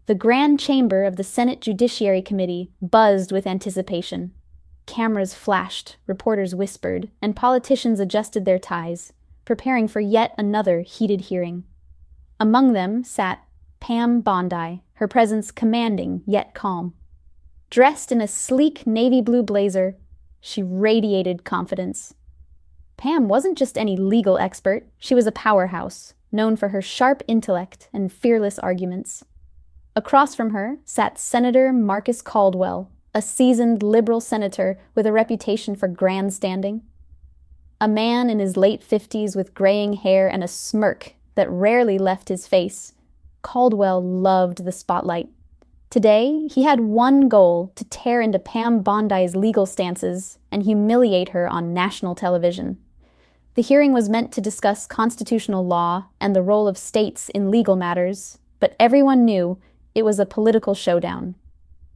The grand chamber of the Senate Judiciary Committee buzzed with anticipation. Cameras flashed, reporters whispered, and politicians adjusted their ties, preparing for yet another heated hearing. Among them sat Pam Bondi, her presence commanding yet calm. Dressed in a sleek navy blue blazer, she radiated confidence. Pam wasn't just any legal expert, she was a powerhouse, known for her sharp intellect and fearless arguments. Across from her sat Senator Marcus Caldwell, a seasoned liberal senator with a reputation for grandstanding. A man in his late 50s with graying hair and a smirk that rarely left his face, Caldwell loved the spotlight. Today, he had one goal: to tear into Pam Bondi's legal stances and humiliate her on national television. The hearing was meant to discuss constitutional law and the role of states in legal matters, but everyone knew it was a political showdown.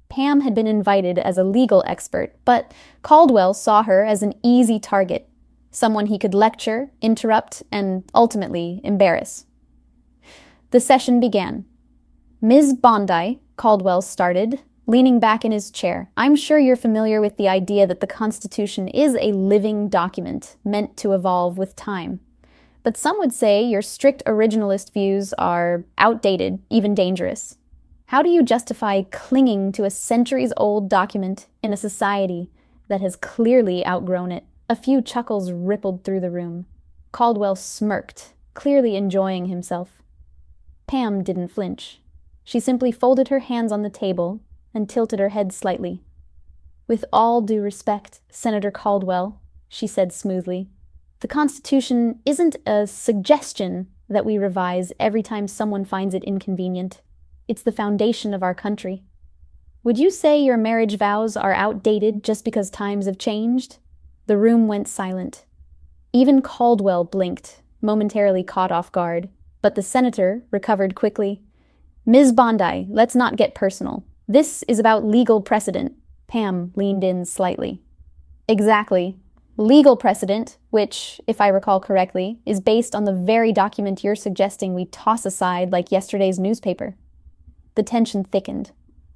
Pam had been invited as a legal expert, but Caldwell saw her as an easy target, someone he could lecture, interrupt, and ultimately embarrass. The session began. "Ms. Bondi," Caldwell started, leaning back in his chair, "I'm sure you're familiar with the idea that the Constitution is a living document meant to evolve with time. But some would say your strict originalist views are outdated, even dangerous. How do you justify clinging to a centuries-old document in a society that has clearly outgrown it?" A few chuckles rippled through the room. Caldwell smirked, clearly enjoying himself. Pam didn't flinch. She simply folded her hands on the table and tilted her head slightly. "With all due respect, Senator Caldwell," she said smoothly, "the Constitution isn't a suggestion that we revise every time someone finds it inconvenient. It's the foundation of our country. Would you say your marriage vows are outdated just because times have changed?" The room went silent. Even Caldwell blinked, momentarily caught off guard, but the senator recovered quickly. "Ms. Bondi, let's not get personal. This is about legal precedent." Pam leaned in slightly. "Exactly. Legal precedent, which, if I recall correctly, is based on the very document you're suggesting we toss aside like yesterday's newspaper." The tension thickened.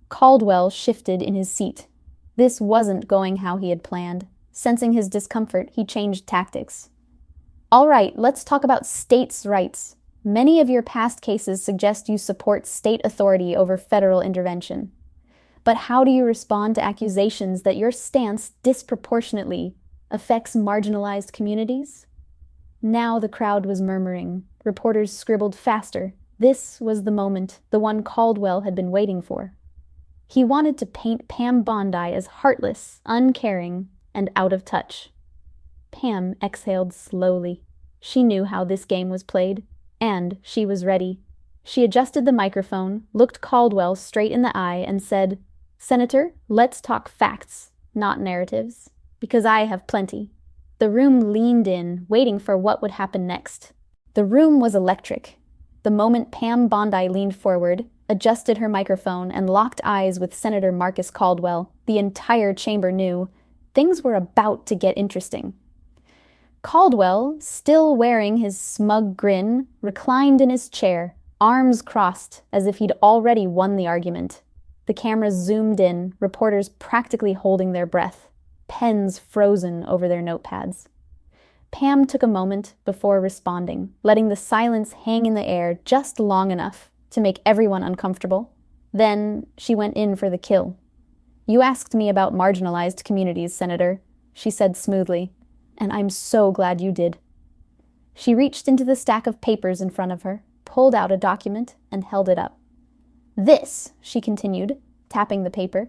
Caldwell shifted in his seat. This wasn't going how he had planned. Sensing his discomfort, he changed tactics. "All right, let's talk about states' rights. Many of your past cases suggest you support state authority over federal intervention. But how do you respond to accusations that your stance disproportionately affects marginalized communities?" Now the crowd was murmuring. Reporters scribbled faster. This was the moment, the one Caldwell had been waiting for. He wanted to paint Pam Bondi as heartless, uncaring, and out of touch. Pam exhaled slowly. She knew how this game was played. And she was ready. She adjusted the microphone, looked Caldwell straight in the eye, and said, "Senator, let's talk facts, not narratives, because I have plenty." The room leaned in, waiting for what would happen next. The room was electric. The moment Pam Bondi leaned forward, adjusted her microphone, and locked eyes with Senator Marcus Caldwell, the entire chamber knew things were about to get interesting. Caldwell, still wearing his smug grin, reclined in his chair, arms crossed as if he'd already won the argument. The cameras zoomed in, reporters practically holding their breath, pens frozen over their notepads. Pam took a moment before responding, letting the silence hang in the air just long enough to make everyone uncomfortable. Then she went in for the kill. "You asked me about marginalized communities, Senator," she said smoothly. "And I'm so glad you did." She reached into the stack of papers in front of her, pulled out a document, and held it up. "This," she continued, tapping the paper,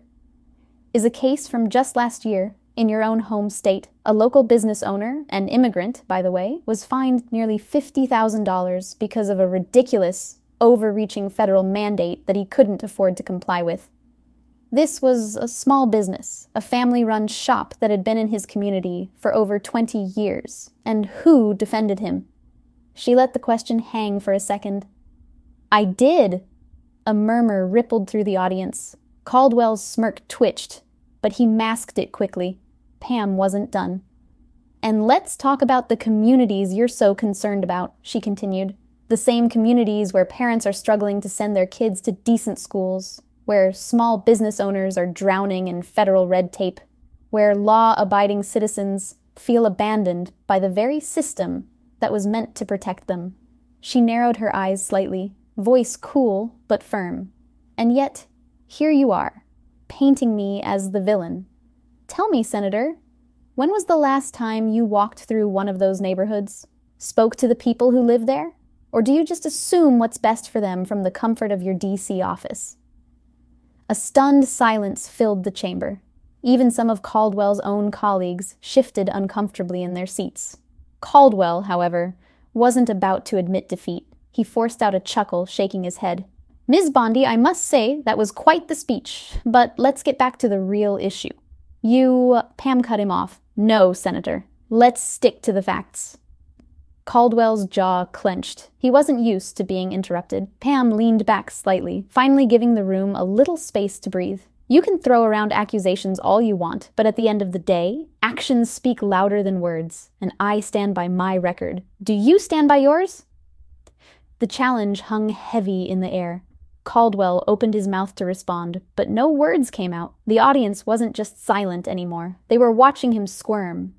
"is a case from just last year in your own home state. A local business owner, an immigrant, by the way, was fined nearly $50,000 because of a ridiculous, overreaching federal mandate that he couldn't afford to comply with. This was a small business, a family-run shop that had been in his community for over 20 years. And who defended him?" She let the question hang for a second. "I did." A murmur rippled through the audience. Caldwell's smirk twitched, but he masked it quickly. Pam wasn't done. "And let's talk about the communities you're so concerned about," she continued. "The The same communities where parents are struggling to send their kids to decent schools, where small business owners are drowning in federal red tape, where law-abiding citizens feel abandoned by the very system that was meant to protect them. She narrowed her eyes slightly, voice cool but firm. And yet, here you are, painting me as the villain. Tell me, Senator, when was the last time you walked through one of those neighborhoods? Spoke to the people who live there? Or do you just assume what's best for them from the comfort of your D.C. office? A stunned silence filled the chamber. Even some of Caldwell's own colleagues shifted uncomfortably in their seats. Caldwell, however, wasn't about to admit defeat. He forced out a chuckle, shaking his head. Ms. Bondi, I must say that was quite the speech, but let's get back to the real issue. Pam cut him off. No, Senator. Let's stick to the facts. Caldwell's jaw clenched. He wasn't used to being interrupted. Pam leaned back slightly, finally giving the room a little space to breathe. You can throw around accusations all you want, but at the end of the day, actions speak louder than words, and I stand by my record. Do you stand by yours? The challenge hung heavy in the air. Caldwell opened his mouth to respond, but no words came out. The audience wasn't just silent anymore. They were watching him squirm.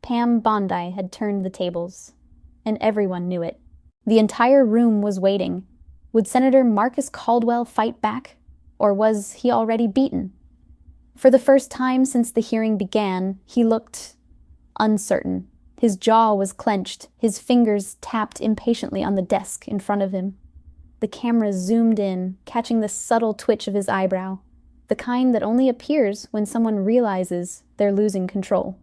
Pam Bondi had turned the tables, and everyone knew it. The entire room was waiting. Would Senator Marcus Caldwell fight back? Or was he already beaten? For the first time since the hearing began, he looked uncertain. His jaw was clenched, his fingers tapped impatiently on the desk in front of him. The camera zoomed in, catching the subtle twitch of his eyebrow, the kind that only appears when someone realizes they're losing control.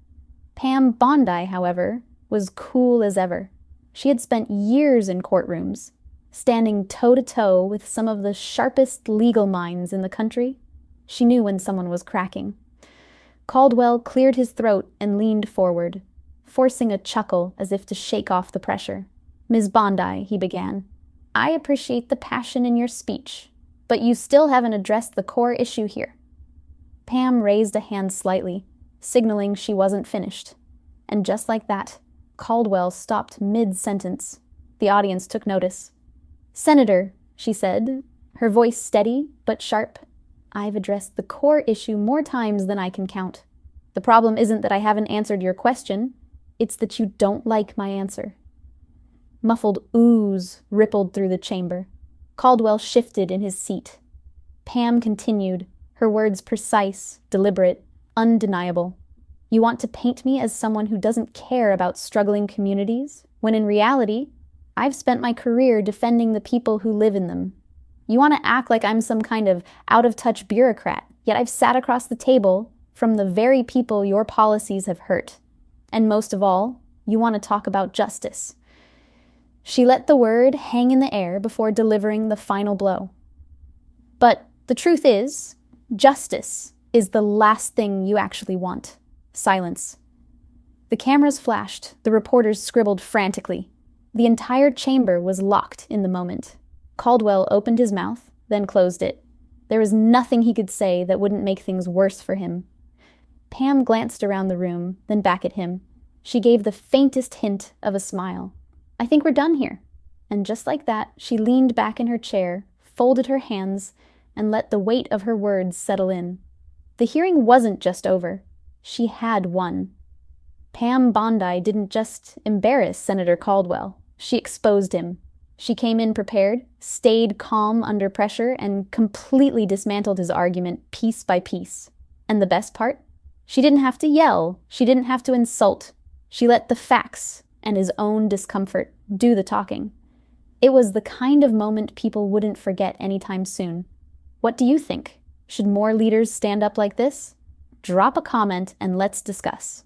Pam Bondi, however, was cool as ever. She had spent years in courtrooms, standing toe-to-toe with some of the sharpest legal minds in the country. She knew when someone was cracking. Caldwell cleared his throat and leaned forward, forcing a chuckle as if to shake off the pressure. Ms. Bondi, he began, I appreciate the passion in your speech, but you still haven't addressed the core issue here. Pam raised a hand slightly, signaling she wasn't finished. And just like that, Caldwell stopped mid-sentence. The audience took notice. Senator, she said, her voice steady but sharp, I've addressed the core issue more times than I can count. The problem isn't that I haven't answered your question, it's that you don't like my answer. Muffled oohs rippled through the chamber. Caldwell shifted in his seat. Pam continued, her words precise, deliberate, undeniable. You want to paint me as someone who doesn't care about struggling communities, when in reality, I've spent my career defending the people who live in them. You want to act like I'm some kind of out-of-touch bureaucrat, yet I've sat across the table from the very people your policies have hurt. And most of all, you want to talk about justice. She let the word hang in the air before delivering the final blow. But the truth is, justice is the last thing you actually want. Silence. The cameras flashed, the reporters scribbled frantically. The entire chamber was locked in the moment. Caldwell opened his mouth, then closed it. There was nothing he could say that wouldn't make things worse for him. Pam glanced around the room, then back at him. She gave the faintest hint of a smile. I think we're done here. And just like that, she leaned back in her chair, folded her hands, and let the weight of her words settle in. The hearing wasn't just over. She had won. Pam Bondi didn't just embarrass Senator Caldwell. She exposed him. She came in prepared, stayed calm under pressure, and completely dismantled his argument piece by piece. And the best part? She didn't have to yell. She didn't have to insult. She let the facts and his own discomfort do the talking. It was the kind of moment people wouldn't forget anytime soon. What do you think? Should more leaders stand up like this? Drop a comment and let's discuss.